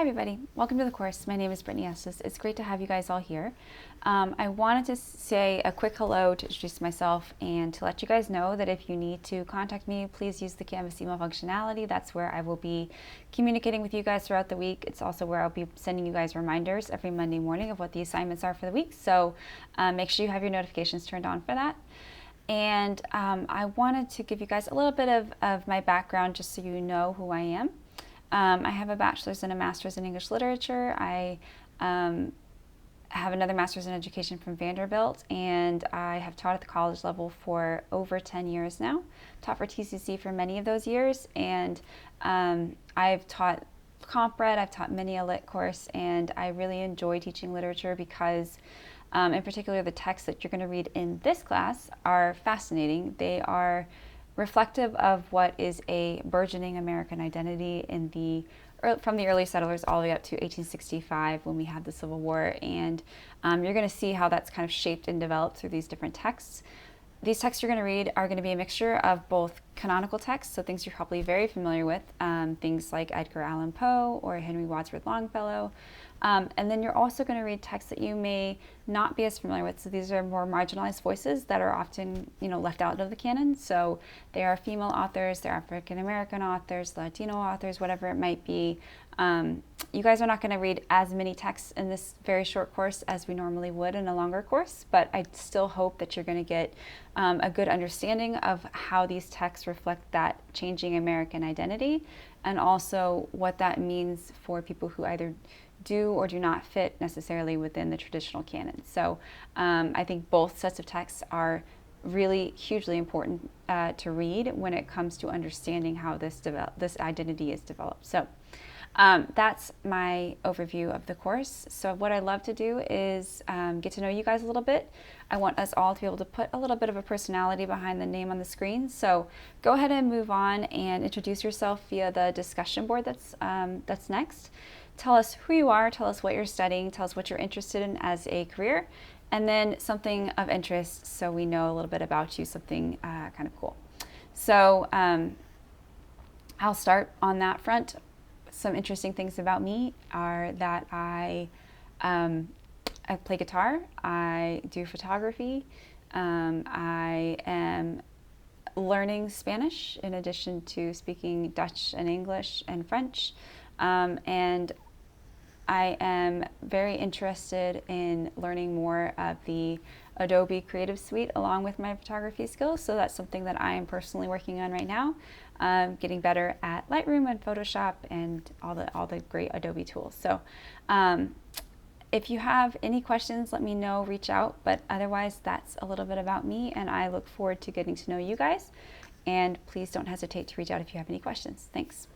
Hi everybody, welcome to the course. My name is Brittany Estes. It's great to have you guys all here. I wanted to say a quick hello to introduce myself and to let you guys know that if you need to contact me, please use the Canvas email functionality. That's where I will be communicating with you guys throughout the week. It's also where I'll be sending you guys reminders every Monday morning of what the assignments are for the week. So make sure you have your notifications turned on for that. And I wanted to give you guys a little bit of my background just so you know who I am. I have a bachelor's and a master's in English literature. I have another master's in education from Vanderbilt, and I have taught at the college level for over 10 years now. Taught for TCC for many of those years, and I've taught comp ed, I've taught many a lit course, and I really enjoy teaching literature because in particular the texts that you're going to read in this class are fascinating. They are reflective of what is a burgeoning American identity from the early settlers all the way up to 1865 when we had the Civil War, and you're going to see how that's kind of shaped and developed through these different texts. These texts you're going to read are going to be a mixture of both canonical texts, so things you're probably very familiar with, things like Edgar Allan Poe or Henry Wadsworth Longfellow. And then you're also going to read texts that you may not be as familiar with. So these are more marginalized voices that are often, left out of the canon. So they are female authors, they're African American authors, Latino authors, whatever it might be. You guys are not going to read as many texts in this very short course as we normally would in a longer course, but I still hope that you're going to get a good understanding of how these texts reflect that changing American identity, and also what that means for people who either do or do not fit necessarily within the traditional canon. So I think both sets of texts are really hugely important to read when it comes to understanding how this identity is developed. So that's my overview of the course. So what I love to do is get to know you guys a little bit. I want us all to be able to put a little bit of a personality behind the name on the screen. So go ahead and move on and introduce yourself via the discussion board that's next. Tell us who you are, tell us what you're studying, tell us what you're interested in as a career, and then something of interest so we know a little bit about you, something kind of cool. So I'll start on that front. Some interesting things about me are that I play guitar, I do photography, I am learning Spanish in addition to speaking Dutch and English and French, and I am very interested in learning more of the Adobe Creative Suite along with my photography skills. So that's something that I am personally working on right now, getting better at Lightroom and Photoshop and all the great Adobe tools. So if you have any questions, let me know, reach out. But otherwise, that's a little bit about me, and I look forward to getting to know you guys. And please don't hesitate to reach out if you have any questions. Thanks.